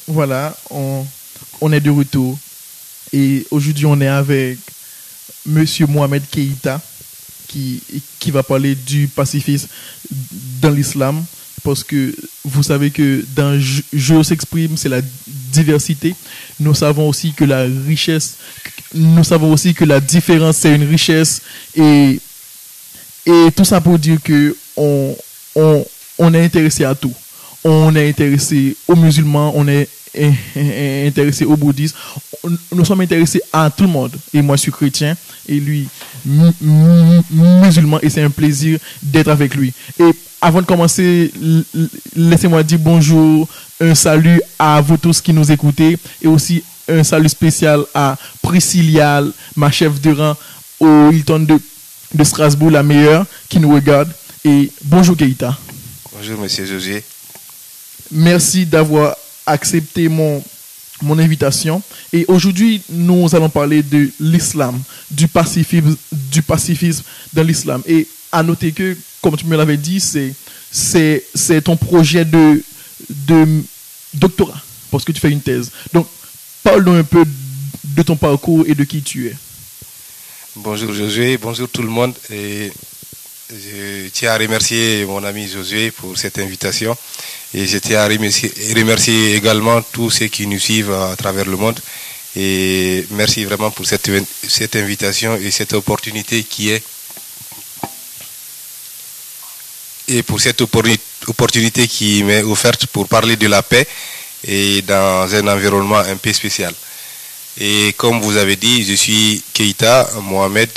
Voilà, on est de retour. Et aujourd'hui, on est avec Monsieur Mohamed Keïta, qui, qui va parler du pacifisme dans l'islam. Parce que vous savez que dans Je s'exprime, c'est la diversité. Nous savons aussi que la richesse, nous savons aussi que la différence, c'est une richesse. Et tout ça pour dire que on est intéressé à tout. On est intéressé aux musulmans, on est intéressé aux bouddhistes. Nous sommes intéressés à tout le monde. Et moi, je suis chrétien et lui, musulman. Et c'est un plaisir d'être avec lui. Et avant de commencer, laissez-moi dire bonjour, un salut à vous tous qui nous écoutez et aussi un salut spécial à Priscilla, ma chef de rang au Hilton de Strasbourg, la meilleure, qui nous regarde. Et bonjour Keïta. Bonjour Monsieur José. Merci d'avoir accepté mon invitation. Et aujourd'hui, nous allons parler de l'islam, du pacifisme dans l'islam. Et à noter que, comme tu me l'avais dit, c'est ton projet de doctorat, parce que tu fais une thèse. Donc, parle-nous un peu de ton parcours et de qui tu es. Bonjour Josué, bonjour tout le monde. Et je tiens à remercier mon ami Josué pour cette invitation. Et je tiens à remercier également tous ceux qui nous suivent à travers le monde. Et merci vraiment pour cette invitation et cette opportunité qui est. Et pour cette opportunité qui m'est offerte pour parler de la paix et dans un environnement un peu spécial. Et comme vous avez dit, je suis Keïta Mohamed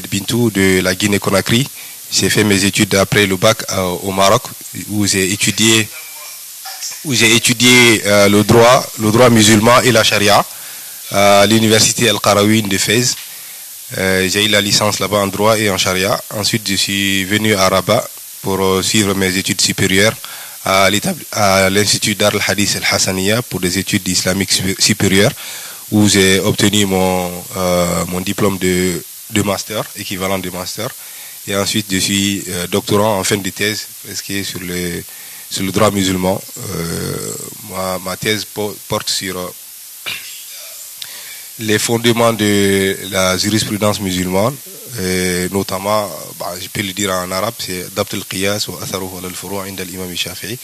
Bintou de la Guinée-Conakry. J'ai fait mes études après le bac au Maroc, où j'ai étudié le droit musulman et la charia à l'université Al-Qarawiyyin de Fès. J'ai eu la licence là-bas en droit et en charia. Ensuite, je suis venu à Rabat pour suivre mes études supérieures à l'Institut Dar al-Hadith al-Hassaniya pour des études islamiques supérieures, où j'ai obtenu mon diplôme de master, équivalent de master. Et ensuite, je suis doctorant en fin de thèse, sur le droit musulman. Ma thèse porte sur les fondements de la jurisprudence musulmane, notamment, je peux le dire en arabe, c'est Dabt al-Qiyas wa atharuhu ala al-furu' inda al-imam Shafi'i.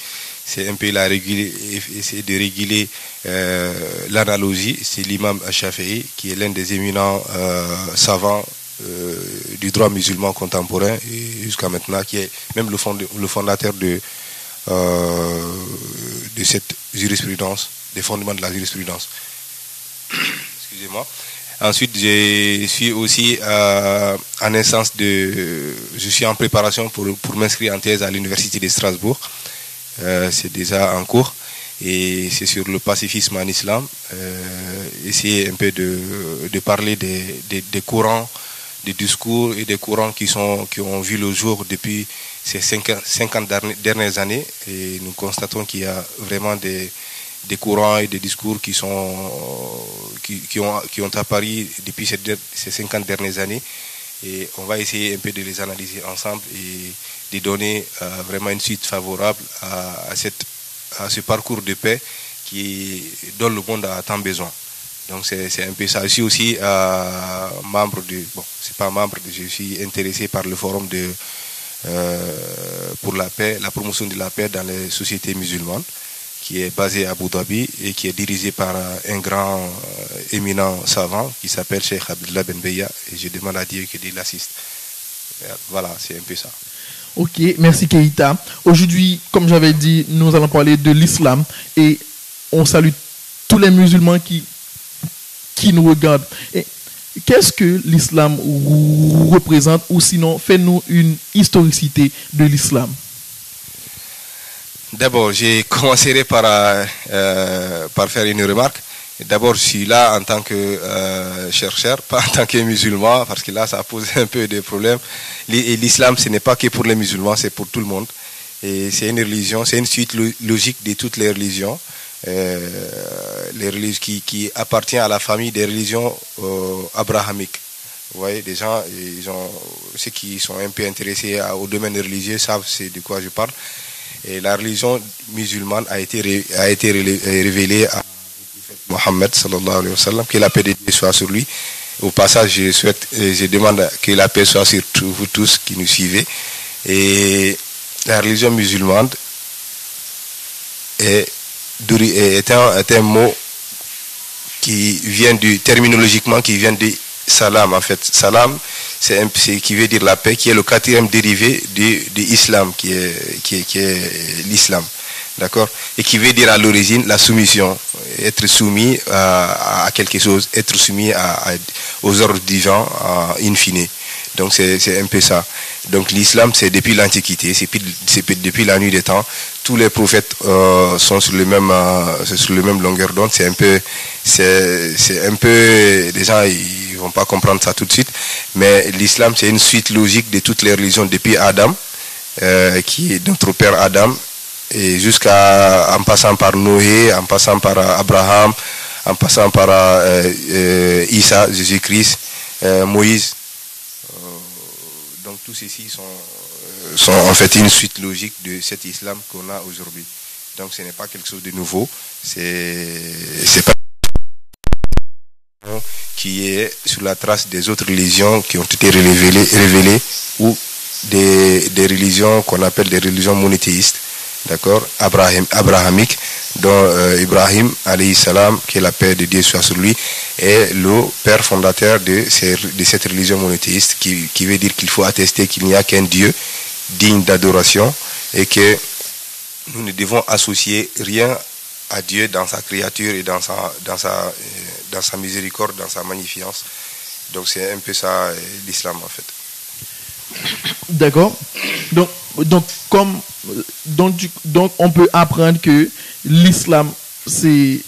C'est un peu essayer de réguler l'analogie. C'est l'imam Shafi'i qui est l'un des éminents savants du droit musulman contemporain et jusqu'à maintenant, qui est même le fondateur de cette jurisprudence, des fondements de la jurisprudence. Excusez-moi. Ensuite, je suis aussi en instance je suis en préparation pour m'inscrire en thèse à l'université de Strasbourg. C'est déjà en cours et c'est sur le pacifisme en islam. Essayer un peu de parler des courants, des discours et des courants qui ont vu le jour depuis ces 50 dernières années. Et nous constatons qu'il y a vraiment des courants et des discours qui ont apparu depuis ces 50 dernières années. Et on va essayer un peu de les analyser ensemble et de donner vraiment une suite favorable à ce parcours de paix dont le monde a tant besoin. Donc c'est un peu ça. Je suis aussi je suis intéressé par le forum pour la paix, la promotion de la paix dans les sociétés musulmanes, qui est basé à Abu Dhabi et qui est dirigé par un grand éminent savant qui s'appelle Cheikh Abdullah Ben Beya, et je demande à Dieu qu'il l'assiste. Voilà, c'est un peu ça. Ok, merci Keïta. Aujourd'hui, comme j'avais dit, nous allons parler de l'islam et on salue tous les musulmans qui nous regardent. Et qu'est-ce que l'islam représente, ou sinon, fais-nous une historicité de l'islam? D'abord, je commencerai par faire une remarque. D'abord, je suis là en tant que chercheur, pas en tant que musulman, parce que là, ça pose un peu de problèmes. L'islam, ce n'est pas que pour les musulmans, c'est pour tout le monde. Et c'est une religion, c'est une suite logique de toutes les religions. Les religions qui appartient à la famille des religions abrahamiques. Vous voyez, des gens, ceux qui sont un peu intéressés au domaine religieux savent c'est de quoi je parle. Et la religion musulmane a été révélée à Mohammed sallallahu alayhi wa sallam, que la paix de Dieu soit sur lui. Au passage, je demande que la paix soit sur vous tous qui nous suivez. Et la religion musulmane est un mot qui vient terminologiquement qui vient de salam en fait. Salam, c'est qui veut dire la paix, qui est le quatrième dérivé de l'islam, qui est l'islam. D'accord? Et qui veut dire à l'origine la soumission, être soumis à quelque chose, être soumis aux ordres divins in fine. Donc c'est un peu ça. Donc l'islam, c'est depuis l'Antiquité, c'est depuis la nuit des temps. Tous les prophètes sont sur le même longueur d'onde. C'est un peu, les gens ils vont pas comprendre ça tout de suite. Mais l'islam, c'est une suite logique de toutes les religions depuis Adam, qui est notre père Adam, et en passant par Noé, en passant par Abraham, en passant par Isa, Jésus-Christ, Moïse. Donc tous ceci sont en fait une suite logique de cet islam qu'on a aujourd'hui. Donc ce n'est pas quelque chose de nouveau, c'est pas qui est sur la trace des autres religions qui ont été révélées ou des religions qu'on appelle des religions monothéistes. D'accord, abrahamique, dont Ibrahim alayhi salam, que la paix de Dieu soit sur lui, est le père fondateur de cette religion monothéiste, qui veut dire qu'il faut attester qu'il n'y a qu'un Dieu digne d'adoration et que nous ne devons associer rien à Dieu dans sa créature et dans sa miséricorde, dans sa magnificence. Donc c'est un peu ça l'islam en fait. D'accord. Donc on peut apprendre que l'islam c'est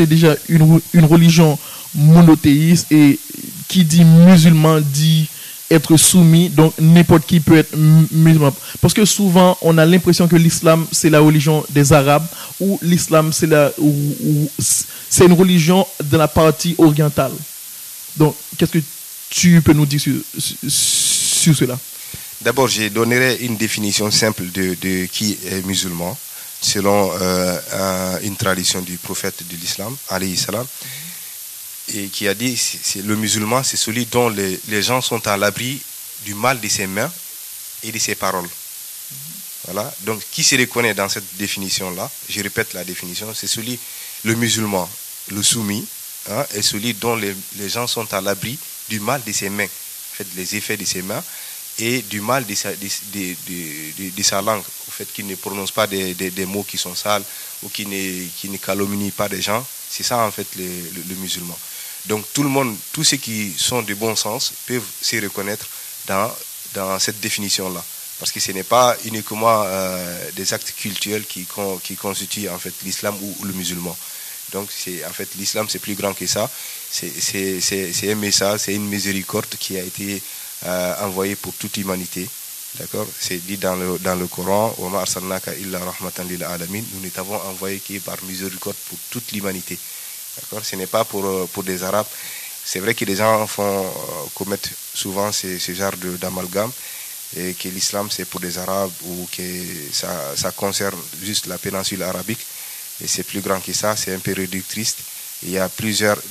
déjà une religion monothéiste, et qui dit musulman dit être soumis, donc n'importe qui peut être musulman. Parce que souvent on a l'impression que l'islam c'est la religion des Arabes, ou l'islam c'est une religion de la partie orientale. Donc qu'est-ce que tu peux nous dire sur cela? D'abord, je donnerai une définition simple de qui est musulman, selon une tradition du prophète de l'islam, alayhi salam, et qui a dit le musulman, c'est celui dont les gens sont à l'abri du mal de ses mains et de ses paroles. Voilà. Donc, qui se reconnaît dans cette définition-là? Je répète la définition, c'est le musulman, le soumis, est celui dont les gens sont à l'abri du mal de ses mains, en fait, les effets de ses mains, et du mal de sa langue, au fait qu'il ne prononce pas des mots qui sont sales, ou qui ne calomnie pas des gens. C'est ça en fait le musulman. Donc tout le monde, tous ceux qui sont de bon sens peuvent se reconnaître dans cette définition-là, parce que ce n'est pas uniquement des actes cultuels qui constituent en fait l'islam ou le musulman. Donc en fait l'islam c'est plus grand que ça. C'est un message, c'est une miséricorde qui a été envoyé pour toute l'humanité. D'accord? C'est dit dans le Coran, wa ma arsalnaka illa rahmatan lil alamin, nous ne t'avons envoyé que par miséricorde pour toute l'humanité. D'accord? Ce n'est pas pour des Arabes. C'est vrai que les gens commettent souvent ce genre d'amalgame, et que l'islam c'est pour des Arabes, ou que ça concerne juste la péninsule arabique, et c'est plus grand que ça, c'est un peu réductrice. Il y a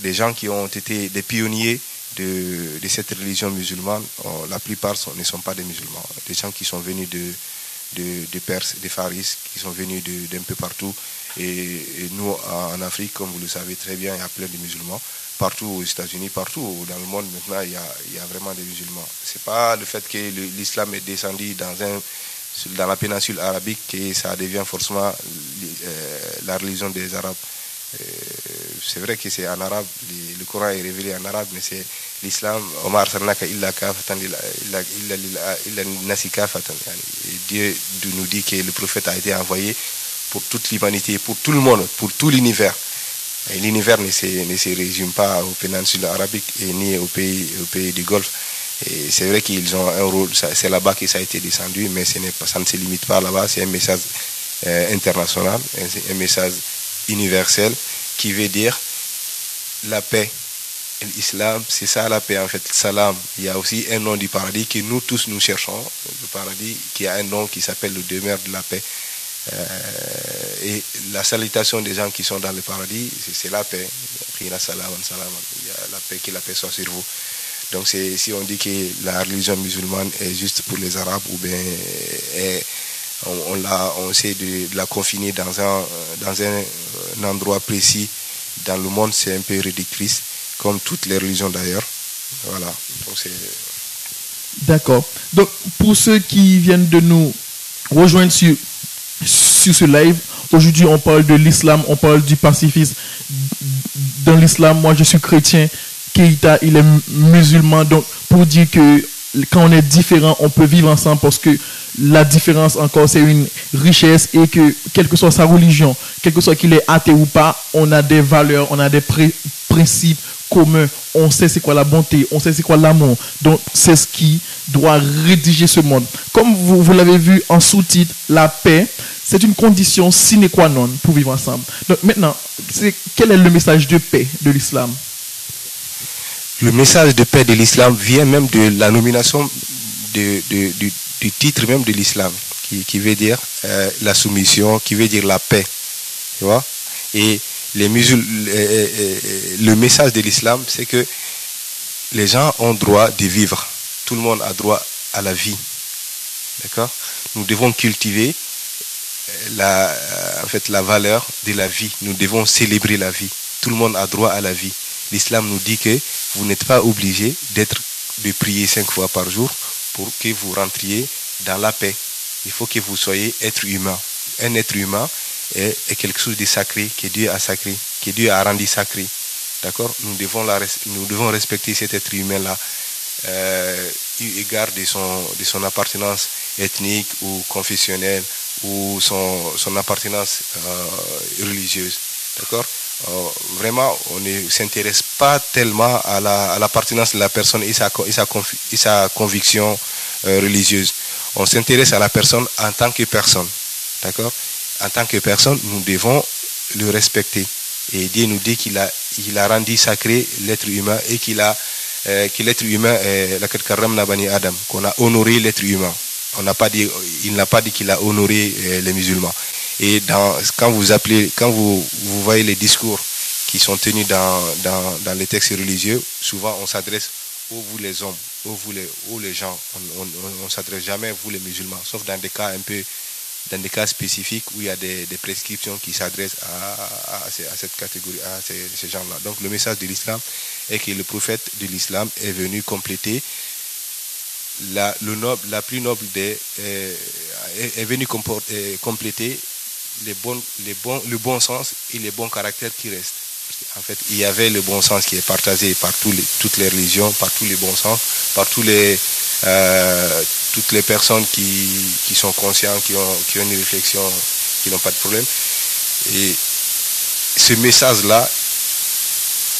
des gens qui ont été des pionniers de cette religion musulmane. La plupart ne sont pas des musulmans, des gens qui sont venus de Perse, des Faris, qui sont venus d'un peu partout, et nous en Afrique, comme vous le savez très bien, il y a plein de musulmans partout, aux États-Unis, partout dans le monde. Maintenant il y a vraiment des musulmans. C'est pas le fait que l'islam est descendu dans la péninsule arabique que ça devient forcément la religion des Arabes. C'est vrai que c'est en arabe, le Coran est révélé en arabe, mais c'est l'islam. Dieu nous dit que le prophète a été envoyé pour toute l'humanité, pour tout le monde, pour tout l'univers. Et l'univers ne se résume pas aux péninsules arabiques et ni aux pays du Golfe. Et c'est vrai qu'ils ont un rôle, c'est là-bas que ça a été descendu, mais ça ne se limite pas là-bas. C'est un message international, un message universel, qui veut dire la paix l'islam, c'est ça la paix en fait, salam. Il y a aussi un nom du paradis que nous tous nous cherchons, le paradis qui a un nom qui s'appelle le demeure de la paix. Et la salutation des gens qui sont dans le paradis, c'est la paix. Il y a la paix, que la paix soit sur vous. Donc si on dit que la religion musulmane est juste pour les Arabes, ou bien on essaie de la confiner dans un endroit précis dans le monde, c'est un peu ridicule, comme toutes les religions d'ailleurs. Voilà. Donc D'accord. Donc pour ceux qui viennent de nous rejoindre sur ce live, aujourd'hui on parle de l'islam, on parle du pacifisme dans l'islam. Moi je suis chrétien, Keita il est musulman, donc pour dire que quand on est différent, on peut vivre ensemble, parce que la différence encore c'est une richesse, et que quelle que soit sa religion, quel que soit qu'il est athée ou pas, on a des valeurs, on a des principes communs, on sait c'est quoi la bonté, on sait c'est quoi l'amour. Donc c'est ce qui doit rédiger ce monde. Comme vous l'avez vu en sous-titre, la paix, c'est une condition sine qua non pour vivre ensemble. Donc maintenant, quel est le message de paix de l'islam? Le message de paix de l'islam vient même de la nomination du titre même de l'islam, qui veut dire la soumission, qui veut dire la paix. Tu vois? Et le message de l'islam, c'est que les gens ont droit de vivre. Tout le monde a droit à la vie. D'accord? Nous devons cultiver la valeur de la vie. Nous devons célébrer la vie. Tout le monde a droit à la vie. L'islam nous dit que vous n'êtes pas obligé de prier 5 fois par jour pour que vous rentriez dans la paix. Il faut que vous soyez être humain. Un être humain est quelque chose de sacré, que Dieu a rendu sacré. D'accord? Nous devons respecter cet être humain-là, eu égard de son appartenance ethnique ou confessionnelle, ou son appartenance religieuse. D'accord? Vraiment, on ne s'intéresse pas tellement à l'appartenance de la personne et sa conviction religieuse. On s'intéresse à la personne en tant que personne. D'accord? En tant que personne, nous devons le respecter. Et Dieu nous dit qu'il a rendu sacré l'être humain, et que l'être humain est la karramna bani Adam, qu'on a honoré l'être humain. Il n'a pas dit qu'il a honoré les musulmans. Et quand vous voyez les discours qui sont tenus dans les textes religieux, souvent on s'adresse vous les hommes, vous les gens. On s'adresse jamais vous les musulmans, sauf dans des cas spécifiques où il y a des prescriptions qui s'adressent à cette catégorie, à ces gens-là. Donc le message de l'islam est que le prophète de l'islam est venu compléter est venu compléter le bon sens et les bons caractères qui restent. En fait, il y avait le bon sens qui est partagé par toutes les religions, par tous les bons sens, par toutes les personnes qui sont conscientes, qui ont une réflexion, qui n'ont pas de problème. Et ce message-là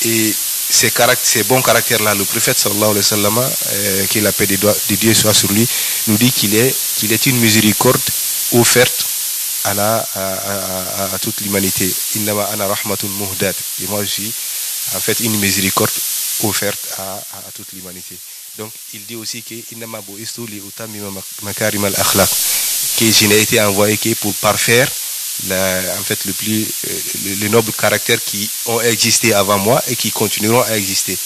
et ces bons caractères-là, le prophète sallallahu alayhi wa sallam, que la paix de Dieu soit sur lui, nous dit qu'il est une miséricorde offerte à toute l'humanité. Innama ana rahmatun muhdat. Et moi je suis en fait une miséricorde offerte à toute l'humanité. Donc il dit aussi que innama bu'istu li utammima makarim al-akhlaq, que je n'ai été envoyé que pour parfaire les nobles caractères qui ont existé avant moi et qui continueront à exister.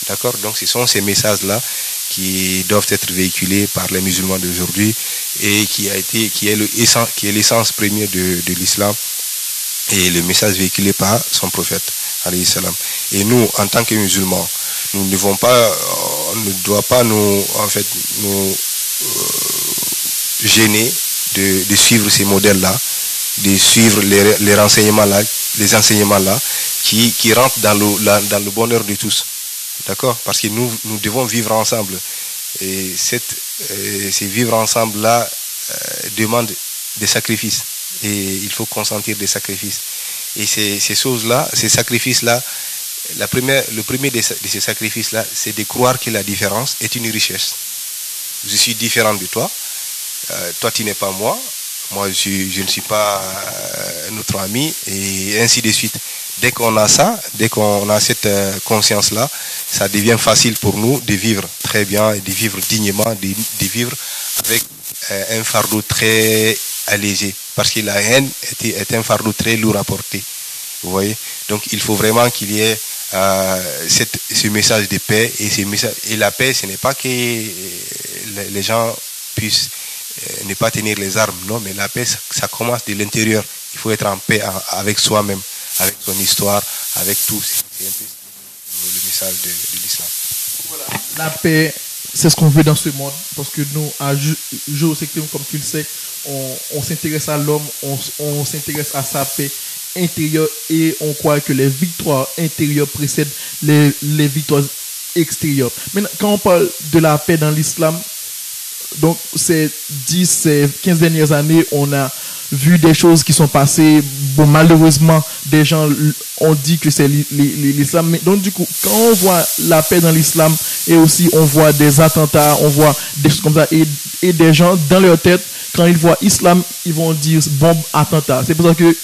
D'accord? Donc ce sont ces messages-là qui doivent être véhiculés par les musulmans d'aujourd'hui, et qui est l'essence première de l'islam, et le message véhiculé par son prophète alayhi salam. Et nous, en tant que musulmans, nous ne devons pas, on ne doit pas nous gêner de suivre ces modèles-là, de suivre les enseignements-là qui rentrent dans le bonheur de tous. D'accord? Parce que nous devons vivre ensemble. Et ces vivre ensemble-là demande des sacrifices. Et il faut consentir des sacrifices. Et ces choses-là, ces sacrifices-là, le premier de ces sacrifices-là, c'est de croire que la différence est une richesse. Je suis différent de toi. Toi, tu n'es pas moi. Moi, je ne suis pas notre ami. Et ainsi de suite. Dès qu'on a ça, dès qu'on a cette conscience-là, ça devient facile pour nous de vivre très bien, et de vivre dignement, de vivre avec un fardeau très allégé. Parce que la haine est un fardeau très lourd à porter. Vous voyez? Donc il faut vraiment qu'il y ait ce message de paix. Et la paix, ce n'est pas que les gens puissent ne pas tenir les armes. Non, mais la paix, ça commence de l'intérieur. Il faut être en paix avec soi-même, avec son histoire, avec tout. C'est un peu le message de l'islam. Voilà. La paix, c'est ce qu'on veut dans ce monde. Parce que nous, à Jeux au secteur, comme tu le sais, on s'intéresse à l'homme, on s'intéresse à sa paix intérieure et on croit que les victoires intérieures précèdent les victoires extérieures. Maintenant, quand on parle de la paix dans l'islam, donc ces 15 dernières années, on a vu des choses qui sont passées. Bon, malheureusement, des gens ont dit que c'est l'islam. Mais donc, du coup, quand on voit la paix dans l'islam et aussi on voit des attentats, on voit des choses comme ça et des gens dans leur tête, quand ils voient islam, ils vont dire bombe, attentat. C'est pour ça que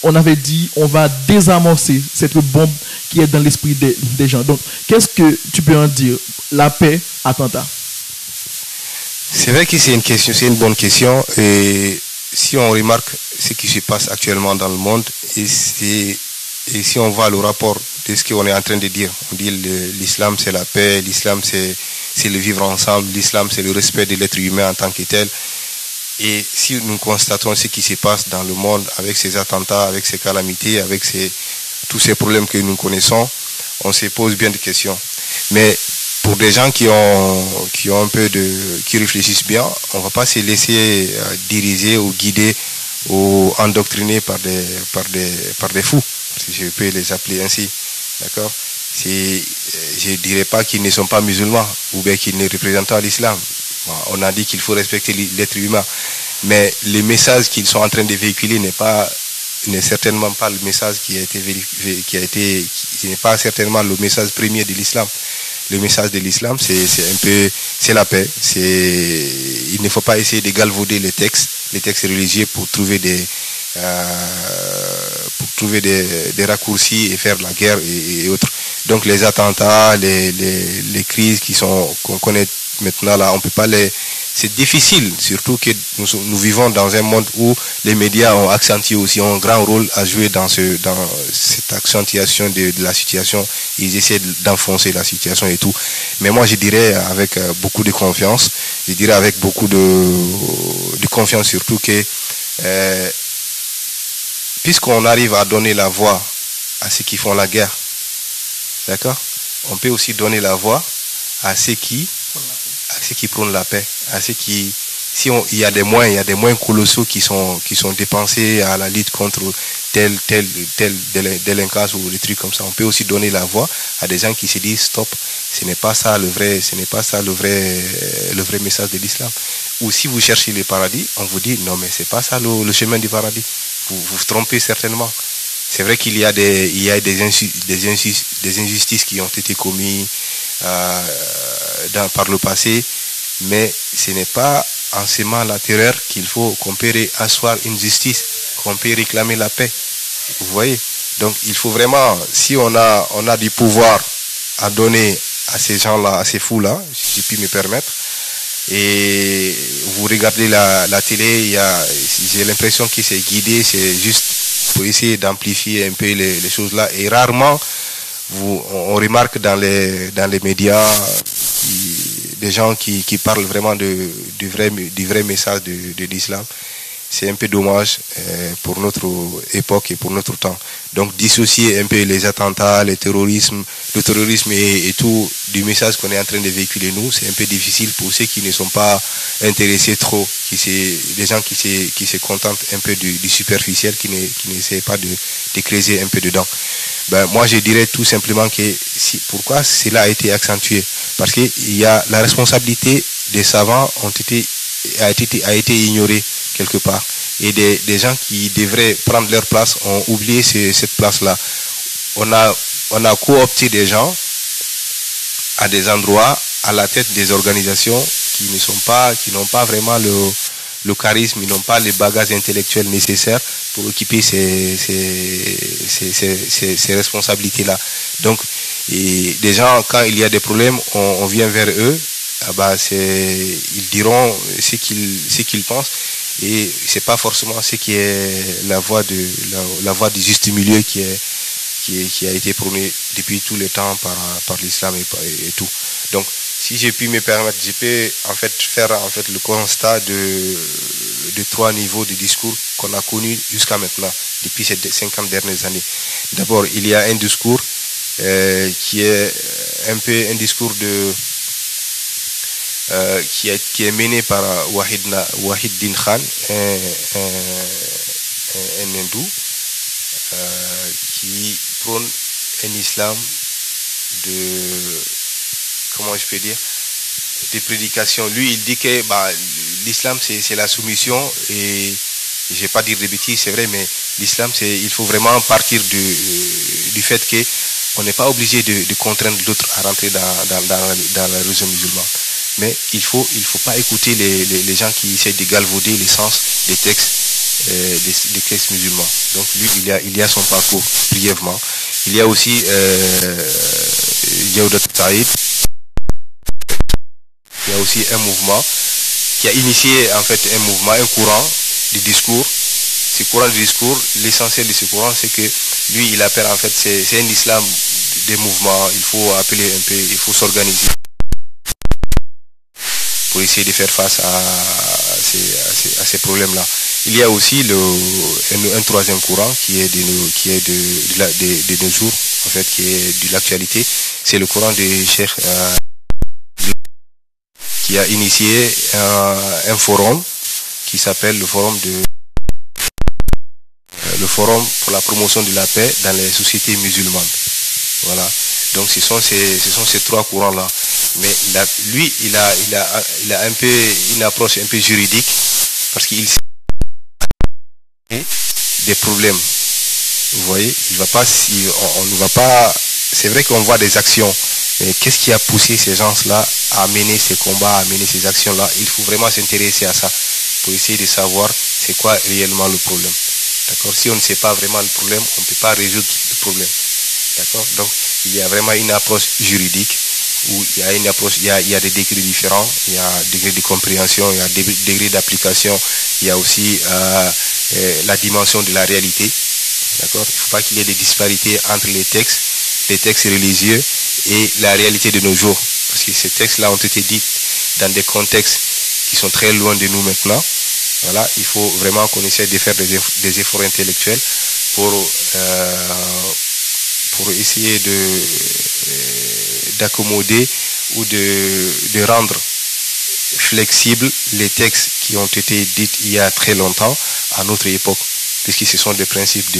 on avait dit on va désamorcer cette bombe qui est dans l'esprit des gens. Donc, qu'est-ce que tu peux en dire? La paix, attentat. C'est vrai que c'est une bonne question. Et si on remarque ce qui se passe actuellement dans le monde, et si on voit le rapport de ce qu'on est en train de dire, on dit l'islam c'est la paix, l'islam c'est le vivre ensemble, l'islam c'est le respect de l'être humain en tant que tel. Et si nous constatons ce qui se passe dans le monde avec ces attentats, avec ces calamités, avec tous ces problèmes que nous connaissons, on se pose bien des questions. Mais pour des gens qui réfléchissent bien, on ne va pas se laisser diriger ou guider ou endoctriner par des fous, si je peux les appeler ainsi. D'accord? Je ne dirais pas qu'ils ne sont pas musulmans ou bien qu'ils ne représentent pas l'islam. Bon, on a dit qu'il faut respecter l'être humain, mais le message qu'ils sont en train de véhiculer n'est certainement pas le message qui n'est pas certainement le message premier de l'islam. Le message de l'islam, c'est la paix. Il ne faut pas essayer de galvauder les textes religieux pour trouver des raccourcis et faire la guerre et autres. Donc les attentats, les crises qu'on connaît maintenant là, on peut pas c'est difficile, surtout que nous vivons dans un monde où les médias ont un grand rôle à jouer dans cette accentuation de la situation. Ils essaient d'enfoncer la situation et tout. Mais moi, je dirais avec beaucoup de confiance, avec beaucoup de confiance surtout que puisqu'on arrive à donner la voix à ceux qui font la guerre, d'accord, on peut aussi donner la voix à ceux qui prônent la paix, à ceux qui, il y a des moyens colossaux qui sont dépensés à la lutte contre telle délinquance ou des trucs comme ça. On peut aussi donner la voix à des gens qui se disent stop, ce n'est pas ça le vrai message de l'islam. Ou si vous cherchez le paradis, on vous dit non mais c'est pas ça le chemin du paradis. Vous vous trompez certainement. C'est vrai qu'il y a des injustices qui ont été commises par le passé, mais ce n'est pas en semant la terreur qu'on peut asseoir une justice, qu'on peut réclamer la paix. Vous voyez? Donc il faut vraiment, si on a du pouvoir à donner à ces gens-là, à ces fous-là, si je puis me permettre, et vous regardez la télé, j'ai l'impression que c'est guidé, c'est juste pour essayer d'amplifier un peu les choses là, et rarement on remarque dans les médias des gens qui parlent vraiment du vrai message de l'islam. C'est un peu dommage pour notre époque et pour notre temps. Donc dissocier un peu les attentats, le terrorisme et tout du message qu'on est en train de véhiculer nous, c'est un peu difficile pour ceux qui ne sont pas intéressés trop, des gens qui se contentent un peu du superficiel, qui n'essaient pas de creuser un peu dedans. Moi je dirais tout simplement que pourquoi cela a été accentué, parce que la responsabilité des savants a été ignorée quelque part, et des gens qui devraient prendre leur place ont oublié cette place-là. On a coopté des gens à des endroits à la tête des organisations qui n'ont pas vraiment le charisme, ils n'ont pas les bagages intellectuels nécessaires pour occuper ces ces responsabilités-là. Donc, et des gens, quand il y a des problèmes, on vient vers eux, ils diront ce qu'ils pensent, et c'est pas forcément ce qui est la voie du juste milieu qui a été prônée depuis tout le temps par l'islam et tout. Donc, si j'ai pu me permettre, je peux en fait faire le constat de 3 niveaux de discours qu'on a connus jusqu'à maintenant, depuis ces 50 dernières années. D'abord, il y a un discours qui est un peu un discours qui est mené par Wahid Din Khan, un hindou, qui prône un islam comment je peux dire, des prédications. Lui, il dit que l'islam, c'est la soumission, et je ne vais pas dire des bêtises, c'est vrai, mais l'islam, il faut vraiment partir du fait qu'on n'est pas obligé de contraindre l'autre à rentrer dans la religion musulmane. Mais il faut pas écouter les gens qui essaient de galvauder le sens des textes, des textes musulmans. Donc lui, il y a son parcours brièvement. Il y a aussi Jawdat Saïd. Il y a aussi un mouvement qui a initié en fait un mouvement, un courant du discours. Ce courant du discours, l'essentiel de ce courant, c'est que lui, il appelle en fait, c'est un islam des mouvements. Il faut appeler un peu, il faut s'organiser pour essayer de faire face à ces problèmes-là. Il y a aussi un troisième courant qui est de nos jours, en fait, qui est de l'actualité. C'est le courant de Cheikh qui a initié un forum qui s'appelle le forum pour la promotion de la paix dans les sociétés musulmanes. Voilà. Donc ce sont ces 3 courants-là. Mais il a un peu une approche un peu juridique, parce qu'il sait des problèmes. Vous voyez, on ne va pas. C'est vrai qu'on voit des actions, mais qu'est-ce qui a poussé ces gens-là à mener ces combats, à mener ces actions-là? Il faut vraiment s'intéresser à ça pour essayer de savoir c'est quoi réellement le problème. D'accord? Si on ne sait pas vraiment le problème, on ne peut pas résoudre le problème. D'accord? Donc, il y a vraiment une approche juridique où il y a des degrés différents, il y a un degré de compréhension, il y a des degrés d'application, il y a aussi la dimension de la réalité. D'accord? Il ne faut pas qu'il y ait des disparités entre les textes religieux et la réalité de nos jours. Parce que ces textes-là ont été dits dans des contextes qui sont très loin de nous maintenant. Voilà, il faut vraiment qu'on essaie de faire des efforts intellectuels pour essayer d'accommoder ou de rendre flexibles les textes qui ont été dits il y a très longtemps à notre époque, puisque ce sont des principes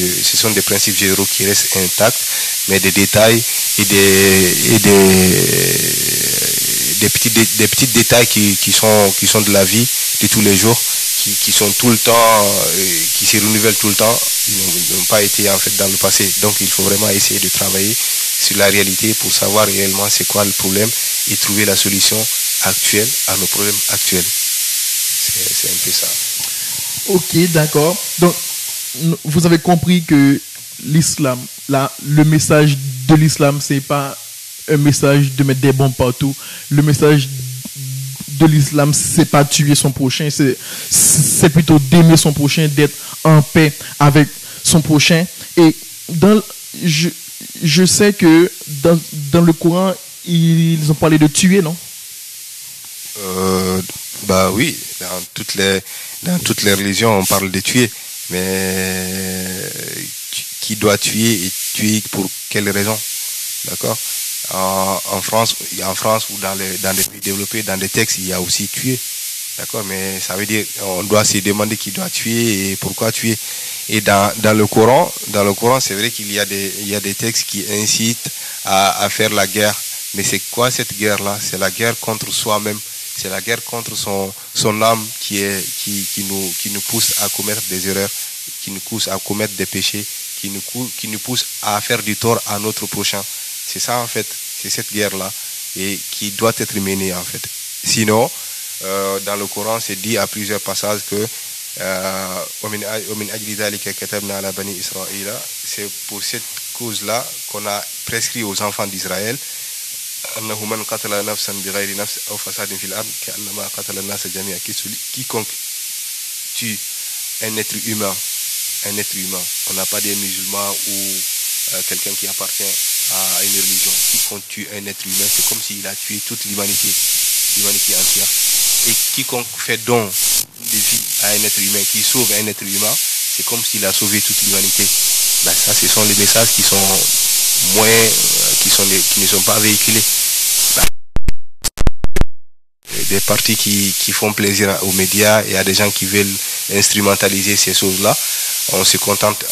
généraux qui restent intacts, mais des détails et des petits détails qui sont de la vie de tous les jours, qui sont tout le temps, qui se renouvellent tout le temps, ils n'ont pas été en fait dans le passé. Donc il faut vraiment essayer de travailler sur la réalité pour savoir réellement c'est quoi le problème et trouver la solution actuelle à nos problèmes actuels. C'est un peu ça. Ok, d'accord. Donc, vous avez compris que l'islam, le message de l'islam, c'est pas un message de mettre des bombes partout. Le message de l'islam, c'est pas tuer son prochain, c'est plutôt d'aimer son prochain, d'être en paix avec son prochain. Et je sais que dans le Coran, ils ont parlé de tuer, non? Oui, dans toutes les religions, on parle de tuer, mais qui doit tuer et tuer pour quelle raison? D'accord? En France ou dans les pays développés, dans des textes, il y a aussi tuer. D'accord? Mais ça veut dire on doit se demander qui doit tuer et pourquoi tuer. Et dans le Coran, c'est vrai qu'il y a des textes qui incitent à faire la guerre. Mais c'est quoi cette guerre-là? C'est la guerre contre soi-même. C'est la guerre contre son âme qui nous pousse à commettre des erreurs, qui nous pousse à commettre des péchés, qui nous pousse à faire du tort à notre prochain. C'est ça en fait, c'est cette guerre-là et qui doit être menée en fait. Sinon, dans le Coran, c'est dit à plusieurs passages que C'est pour cette cause-là qu'on a prescrit aux enfants d'Israël quiconque tue un être humain, on n'a pas des musulmans ou quelqu'un qui appartient à une religion, quiconque tue un être humain, c'est comme s'il a tué toute l'humanité entière. Et quiconque fait don de vie à un être humain, qui sauve un être humain, c'est comme s'il a sauvé toute l'humanité. Ben ça, ce sont les messages qui sont moins, qui ne sont pas véhiculés. Ben, des partis qui font plaisir aux médias et à des gens qui veulent instrumentaliser ces choses-là, on se contente.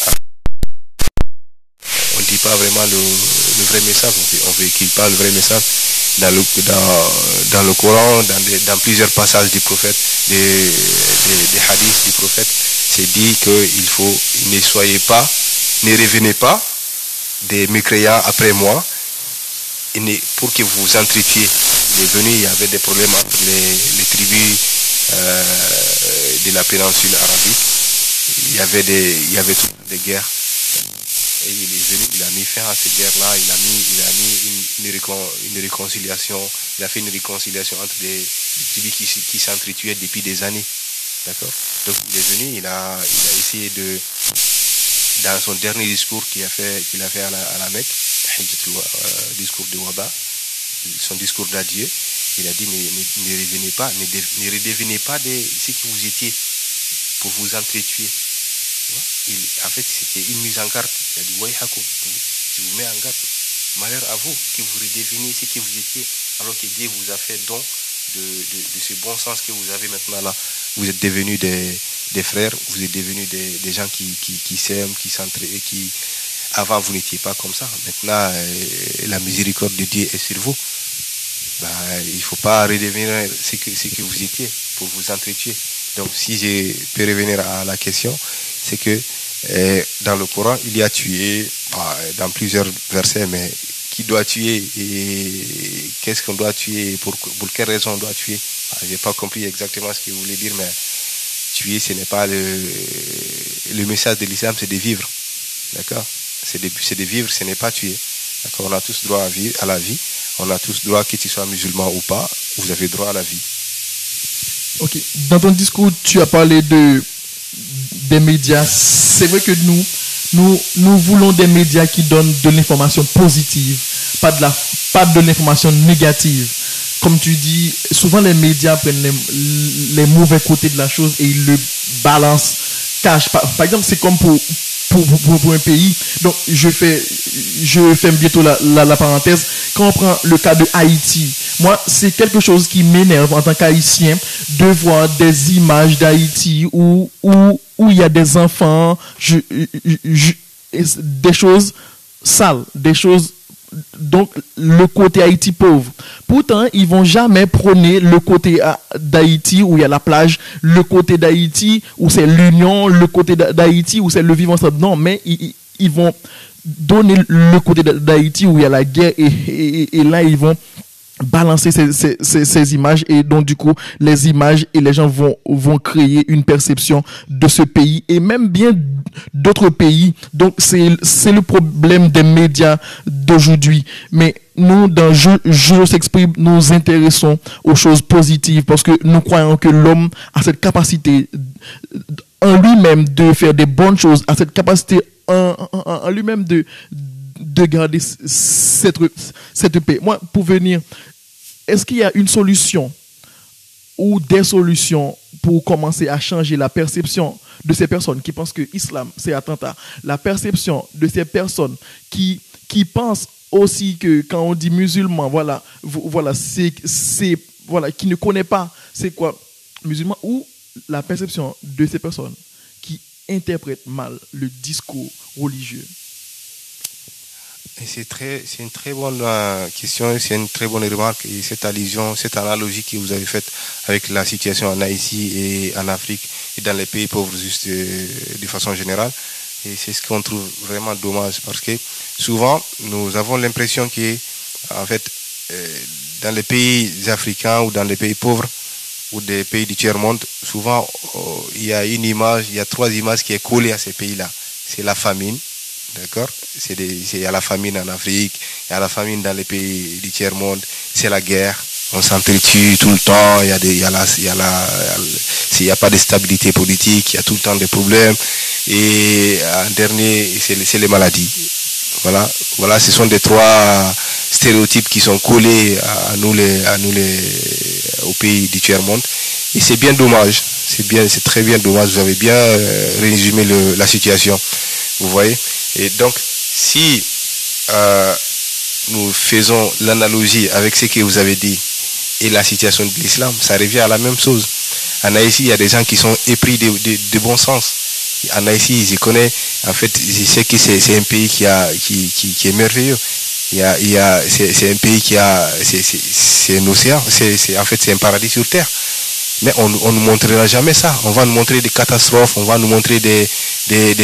On ne dit pas vraiment le vrai message, on ne véhicule pas le vrai message. Dans le Coran, dans plusieurs passages du prophète, des hadiths du prophète, c'est dit qu'il ne revenez pas des mécréants après moi, pour que vous entretuiez. Il est venu, il y avait des problèmes entre les tribus de la péninsule arabique, il y avait toutes des guerres. Et il est venu, il a mis fin à cette guerre-là, il a mis une réconciliation, il a fait une réconciliation entre des tribus qui s'entretuaient depuis des années. D'accord? Donc il est venu, il a essayé dans son dernier discours qu'il a fait à la Mecque, discours de Wada, son discours d'adieu, il a dit ne redevenez pas de ce que vous étiez pour vous entretuer. En fait, c'était une mise en garde. Il a dit, Wayhakum, je vous mets en garde. Malheur à vous que vous redeveniez ce que vous étiez, alors que Dieu vous a fait don de ce bon sens que vous avez maintenant là. Vous êtes devenus des frères, vous êtes devenus des gens qui s'aiment, qui s'entraident, qui avant vous n'étiez pas comme ça. Maintenant, la miséricorde de Dieu est sur vous. Il ne faut pas redevenir ce que vous étiez pour vous entretuer. Donc, si je peux revenir à la question, c'est que dans le Coran, il y a tué, dans plusieurs versets, mais qui doit tuer et qu'est-ce qu'on doit tuer, pour quelle raison on doit tuer. Je n'ai pas compris exactement ce qu'il voulait dire, mais tuer, ce n'est pas le message de l'islam, c'est de vivre. D'accord? C'est de vivre, ce n'est pas tuer. D'accord? On a tous droit à la vie. On a tous droit, que tu sois musulman ou pas, vous avez droit à la vie. Ok. Dans ton discours, tu as parlé des médias. C'est vrai que nous voulons des médias qui donnent de l'information positive, pas de l'information négative. Comme tu dis, souvent les médias prennent les mauvais côtés de la chose et ils le balancent, cachent. Par exemple, c'est comme pour un pays. Donc, je ferme bientôt la parenthèse. Quand on prend le cas de Haïti, moi, c'est quelque chose qui m'énerve en tant qu'Haïtien de voir des images d'Haïti où il y a des enfants, des choses sales, des choses. Donc, le côté Haïti pauvre. Pourtant, ils vont jamais prôner le côté d'Haïti où il y a la plage, le côté d'Haïti où c'est l'union, le côté d'Haïti où c'est le vivre ensemble. Non, mais ils vont donner le côté d'Haïti où il y a la guerre et là, ils vont balancer ces images et donc du coup les images et les gens vont créer une perception de ce pays et même bien d'autres pays. Donc c'est le problème des médias d'aujourd'hui. Mais nous dans Je s'exprime, nous intéressons aux choses positives parce que nous croyons que l'homme a cette capacité en lui-même de faire des bonnes choses, a cette capacité en lui-même de garder cette paix. Moi, pour venir, est-ce qu'il y a une solution ou des solutions pour commencer à changer la perception de ces personnes qui pensent que l'islam, c'est attentat? La perception de ces personnes qui pensent aussi que quand on dit musulman, qui ne connaît pas c'est quoi musulman, ou la perception de ces personnes qui interprètent mal le discours religieux. Et c'est une très bonne question, c'est une très bonne remarque et cette allusion, cette analogie que vous avez faite avec la situation en Haïti et en Afrique et dans les pays pauvres juste de façon générale. Et c'est ce qu'on trouve vraiment dommage parce que souvent nous avons l'impression que en fait dans les pays africains ou dans les pays pauvres ou des pays du tiers-monde, souvent il y a une image, il y a 3 images qui est collée à ces pays-là. C'est la famine, d'accord? Il y a la famine en Afrique, il y a la famine dans les pays du tiers-monde, c'est la guerre. On s'entretue tout le temps, il y a pas de stabilité politique, il y a tout le temps des problèmes. Et en dernier, c'est les maladies. Voilà, ce sont des 3 stéréotypes qui sont collés à nous au pays du tiers-monde. Et c'est bien dommage, c'est très bien dommage. Vous avez bien résumé la situation, vous voyez. Et donc, si nous faisons l'analogie avec ce que vous avez dit et la situation de l'islam, ça revient à la même chose. En Haïti, il y a des gens qui sont épris de bon sens. En Haïti, je connais, en fait, je sais que c'est un pays qui est merveilleux. C'est un pays c'est un océan, en fait, c'est un paradis sur terre. Mais on ne nous montrera jamais ça. On va nous montrer des catastrophes, on va nous montrer des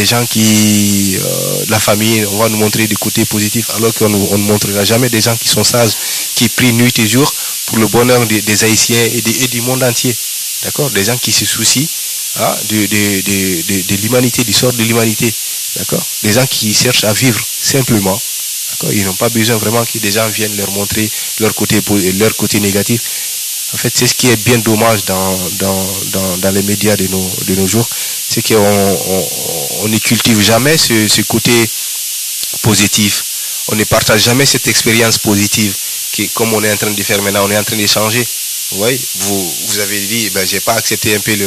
gens de la famille, on va nous montrer des côtés positifs, alors qu'on ne nous montrera jamais des gens qui sont sages, qui prient nuit et jour pour le bonheur des Haïtiens et du monde entier. D'accord? Des gens qui se soucient de l'humanité, du sort de l'humanité. D'accord? Des gens qui cherchent à vivre simplement. D'accord? Ils n'ont pas besoin vraiment que des gens viennent leur montrer leur côté négatif. En fait, c'est ce qui est bien dommage dans les médias de nos jours, c'est qu'on ne cultive jamais ce côté positif. On ne partage jamais cette expérience positive comme on est en train de faire maintenant, on est en train d'échanger. Oui, vous avez dit, j'ai pas accepté un peu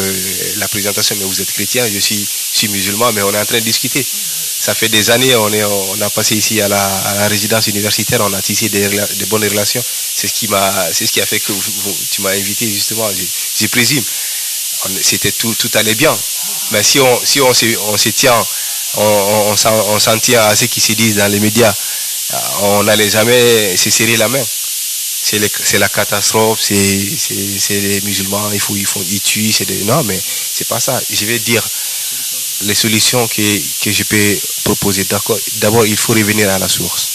la présentation, mais vous êtes chrétien, je suis musulman, mais on est en train de discuter. Ça fait des années, on a passé ici à la résidence universitaire, on a tissé des bonnes relations. C'est ce qui a fait que tu m'as invité justement. Je présume, c'était tout allait bien. Mais si on se tient, on s'en tient à ce qui se dit dans les médias, on n'allait jamais se serrer la main. C'est la catastrophe, c'est les musulmans, ils tuent, non, mais c'est pas ça. Je vais dire les solutions que je peux proposer. D'accord. D'abord, il faut revenir à la source.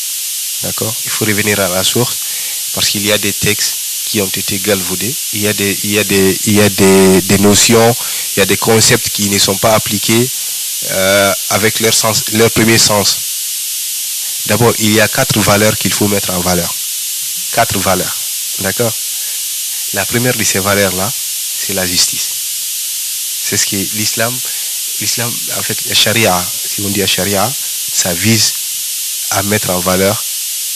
D'accord. Il faut revenir à la source parce qu'il y a des textes qui ont été galvaudés. Il y a des notions, il y a des concepts qui ne sont pas appliqués avec leur premier sens. D'abord, il y a 4 valeurs qu'il faut mettre en valeur. 4 valeurs. D'accord. La première de ces valeurs-là, c'est la justice. C'est ce que l'islam, en fait, la charia, si on dit la charia, ça vise à mettre en valeur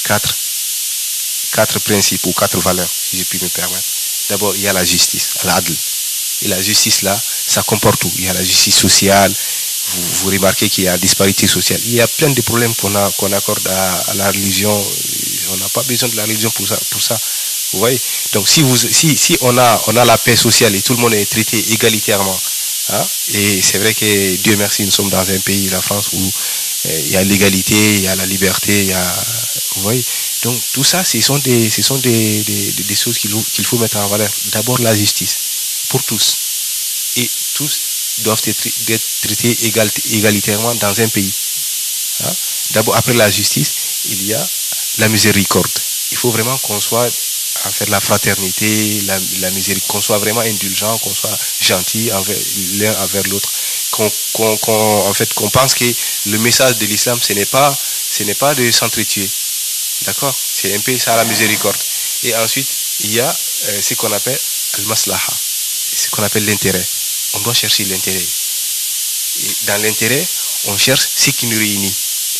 4 principes ou 4 valeurs, si je puis me permettre. D'abord, il y a la justice, l'adl. Et la justice là, ça comporte tout. Il y a la justice sociale. Vous remarquez qu'il y a disparité sociale. Il y a plein de problèmes qu'on accorde à la religion. On n'a pas besoin de la religion pour ça. Vous voyez? Donc si on a la paix sociale et tout le monde est traité égalitairement, et c'est vrai que Dieu merci, nous sommes dans un pays, la France, où il y a l'égalité, il y a la liberté, vous voyez? Donc tout ça, ce sont des choses qu'il faut mettre en valeur. D'abord la justice pour tous, et tous doivent être traités égalitairement dans un pays. D'abord, après la justice, il y a la miséricorde. Il faut vraiment qu'on soit en fait la fraternité, la miséricorde, qu'on soit vraiment indulgent, qu'on soit gentil l'un envers l'autre, qu'on pense que le message de l'islam, ce n'est pas de s'entretuer. D'accord? C'est un peu ça la miséricorde. Et ensuite, il y a ce qu'on appelle al-maslaha, ce qu'on appelle l'intérêt. On doit chercher l'intérêt. Et dans l'intérêt, on cherche ce qui nous réunit.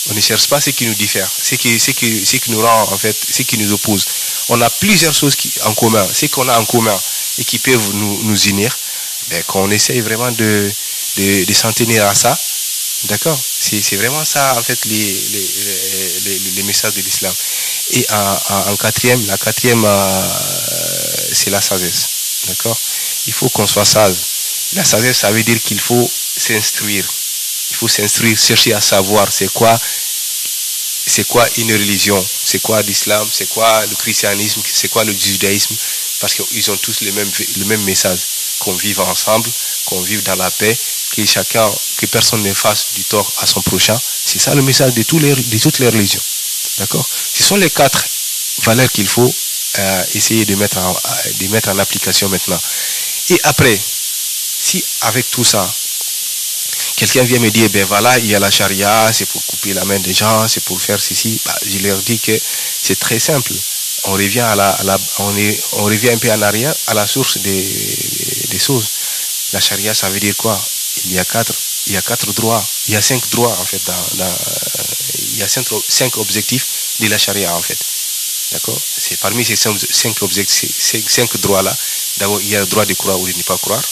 On ne cherche pas ce qui nous diffère, ce qui nous rend, en fait, ce qui nous oppose. On a plusieurs choses en commun, ce qu'on a en commun et qui peuvent nous unir, qu'on essaye vraiment de s'en tenir à ça. D'accord? C'est vraiment ça, en fait, les messages de l'islam. Et en quatrième, c'est la sagesse. D'accord? Il faut qu'on soit sage. La sagesse, ça veut dire qu'il faut s'instruire. Il faut s'instruire, chercher à savoir c'est quoi une religion, c'est quoi l'islam, c'est quoi le christianisme, c'est quoi le judaïsme, parce qu'ils ont tous le même message, qu'on vive ensemble, qu'on vive dans la paix, que personne ne fasse du tort à son prochain. C'est ça le message de toutes les religions. D'accord? Ce sont les 4 valeurs qu'il faut essayer de mettre en application maintenant. Et après, si avec tout ça, quelqu'un vient me dire, ben voilà, il y a la charia, c'est pour couper la main des gens, c'est pour faire ceci, je leur dis que c'est très simple. On revient on revient un peu en arrière à la source des choses. La charia, ça veut dire quoi? Il y a quatre droits, il y a 5 droits en fait, il y a 5 objectifs de la charia en fait. D'accord? C'est parmi ces 5 objectifs, ces 5 droits-là, d'abord il y a le droit de croire ou de ne pas croire.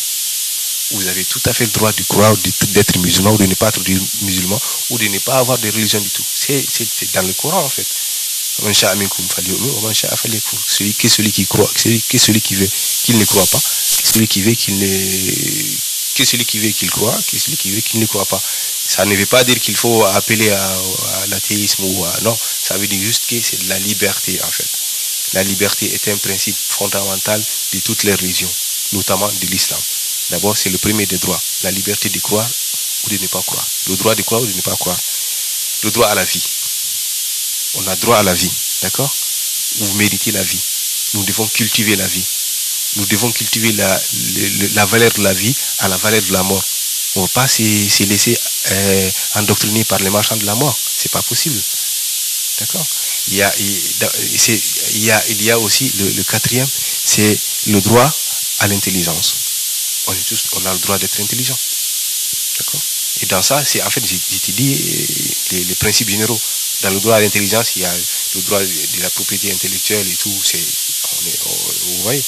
Vous avez tout à fait le droit de croire, d'être musulman ou de ne pas être musulman ou de ne pas avoir de religion du tout. C'est dans le Coran en fait. Celui qui croit, celui qui veut qu'il ne croit pas, celui qui veut celui qui veut qu'il croit, celui qui veut qu'il ne croit pas. Ça ne veut pas dire qu'il faut appeler à l'athéisme non, ça veut dire juste que c'est de la liberté en fait. La liberté est un principe fondamental de toutes les religions, notamment de l'islam. D'abord, c'est le premier des droits, la liberté de croire ou de ne pas croire. Le droit de croire ou de ne pas croire. Le droit à la vie. On a droit à la vie, d'accord? Vous méritez la vie. Nous devons cultiver la vie. Nous devons cultiver la valeur de la vie à la valeur de la mort. On ne va pas se laisser endoctriner par les marchands de la mort. C'est pas possible. D'accord? Il y a aussi le quatrième, c'est le droit à l'intelligence. On a le droit d'être intelligent. D'accord? Et dans ça, c'est en fait, j'ai dit les principes généraux. Dans le droit à l'intelligence, il y a le droit de la propriété intellectuelle et tout. Vous voyez?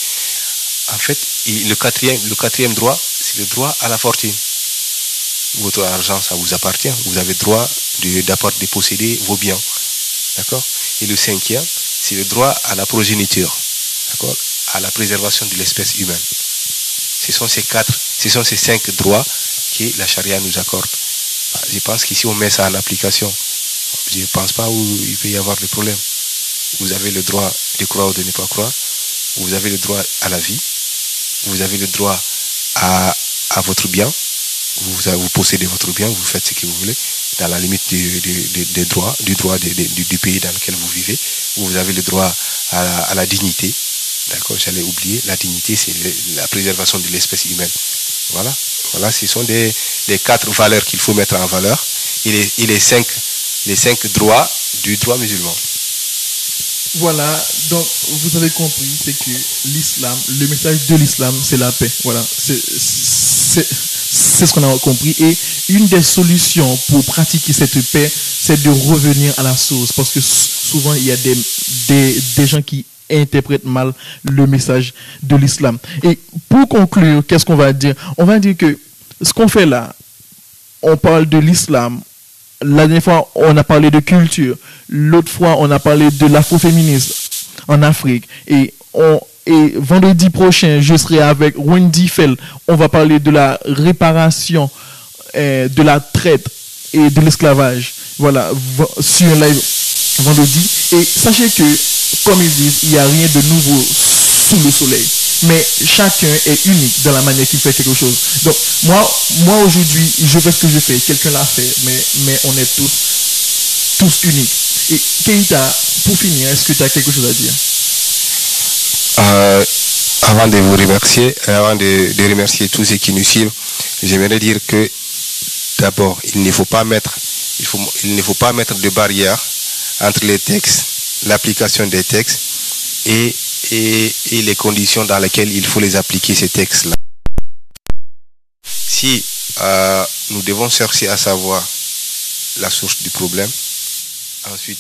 En fait, le quatrième droit, c'est le droit à la fortune. Votre argent, ça vous appartient. Vous avez le droit de posséder vos biens. D'accord? Et le cinquième, c'est le droit à la progéniture. D'accord? À la préservation de l'espèce humaine. Ce sont ces 5 droits que la charia nous accorde. Je pense qu'ici on met ça en application. Je ne pense pas où il peut y avoir de problème. Vous avez le droit de croire ou de ne pas croire. Vous avez le droit à la vie. Vous avez le droit à votre bien. Vous possédez votre bien, vous faites ce que vous voulez, dans la limite du droit du pays dans lequel vous vivez. Vous avez le droit à la dignité. D'accord, j'allais oublier. La dignité, c'est la préservation de l'espèce humaine. Voilà, ce sont les 4 valeurs qu'il faut mettre en valeur. Et les 5 droits du droit musulman. Voilà, donc vous avez compris, c'est que l'islam, le message de l'islam, c'est la paix. Voilà, c'est ce qu'on a compris. Et une des solutions pour pratiquer cette paix, c'est de revenir à la source. Parce que souvent, il y a des gens qui interprètent mal le message de l'islam. Et pour conclure, qu'est-ce qu'on va dire? On va dire que ce qu'on fait là, on parle de l'islam. La dernière fois, on a parlé de culture. L'autre fois, on a parlé de l'afroféminisme en Afrique. Et vendredi prochain, je serai avec Wendy Fell. On va parler de la réparation de la traite et de l'esclavage. Voilà, sur un live vendredi. Et sachez que, comme ils disent, il n'y a rien de nouveau sous le soleil. Mais chacun est unique dans la manière qu'il fait quelque chose. Donc, moi aujourd'hui, je fais ce que je fais. Quelqu'un l'a fait, mais on est tous uniques. Et Keita, pour finir, est-ce que tu as quelque chose à dire? Avant de vous remercier, avant de remercier tous ceux qui nous suivent, j'aimerais dire que d'abord, il ne faut pas mettre de barrière entre les textes, l'application des textes et les conditions dans lesquelles il faut les appliquer, ces textes-là. Si nous devons chercher à savoir la source du problème, ensuite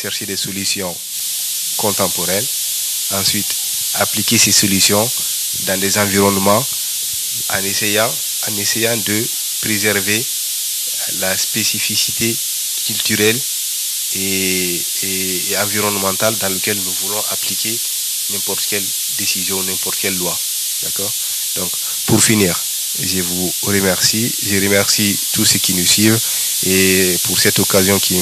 chercher des solutions contemporaines, ensuite appliquer ces solutions dans des environnements en essayant de préserver la spécificité culturelle et environnementale dans lequel nous voulons appliquer n'importe quelle décision, n'importe quelle loi. D'accord? Donc, pour finir, je vous remercie. Je remercie tous ceux qui nous suivent et pour cette occasion qui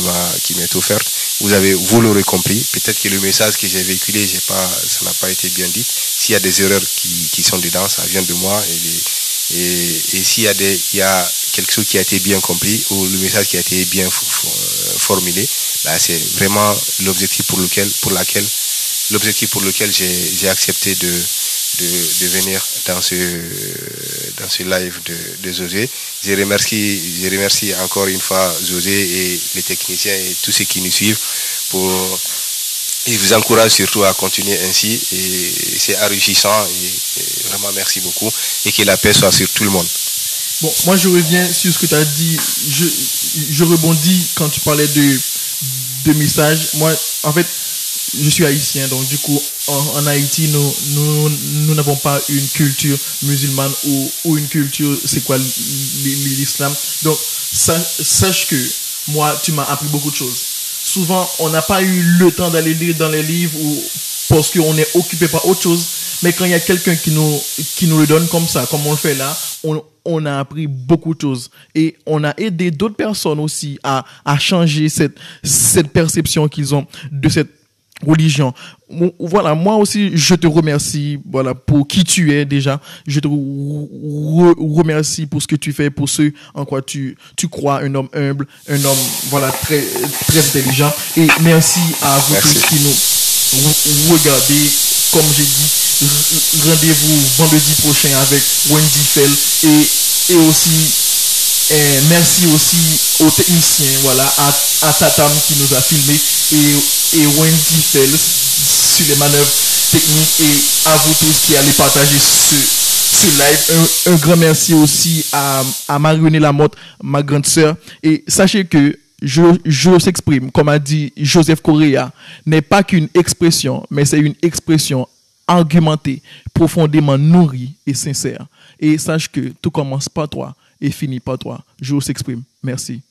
m'est offerte. Vous l'aurez compris. Peut-être que le message que j'ai véhiculé, ça n'a pas été bien dit. S'il y a des erreurs qui sont dedans, ça vient de moi. Et s'il y a quelque chose qui a été bien compris ou le message qui a été bien formulé, c'est vraiment l'objectif pour lequel j'ai accepté de venir dans ce live de José. Je remercie encore une fois José et les techniciens et tous ceux qui nous suivent et vous encourage surtout à continuer ainsi, et c'est enrichissant, et vraiment merci beaucoup, et que la paix soit sur tout le monde. Bon, moi je reviens sur ce que tu as dit, je rebondis quand tu parlais de messages. Moi, en fait, je suis haïtien, donc du coup, en Haïti, nous n'avons pas une culture musulmane ou une culture, c'est quoi l'islam. Donc, sache que moi, tu m'as appris beaucoup de choses. Souvent, on n'a pas eu le temps d'aller lire dans les livres parce qu'on est occupé par autre chose. Mais quand il y a quelqu'un qui nous le donne comme ça, comme on le fait là, on a appris beaucoup de choses. Et on a aidé d'autres personnes aussi à changer cette perception qu'ils ont de cette religion. Voilà, moi aussi, je te remercie, voilà, pour qui tu es déjà. Je te remercie pour ce que tu fais, pour ce en quoi tu crois, un homme humble, un homme, voilà, très, très intelligent. Et merci à vous tous qui nous regardez. Comme j'ai dit, rendez-vous vendredi prochain avec Wendy Fell, et aussi merci aussi aux techniciens, voilà, à Tatam qui nous a filmé, et Wendy Fell sur les manœuvres techniques, et à vous tous qui allez partager ce live. Un grand merci aussi à Marionne Lamotte, ma grande sœur. Et sachez que je s'exprime, comme a dit Joseph Correa, n'est pas qu'une expression, mais c'est une expression argumentée, profondément nourrie et sincère. Et sache que tout commence par toi et finit par toi. Je s'exprime. Merci.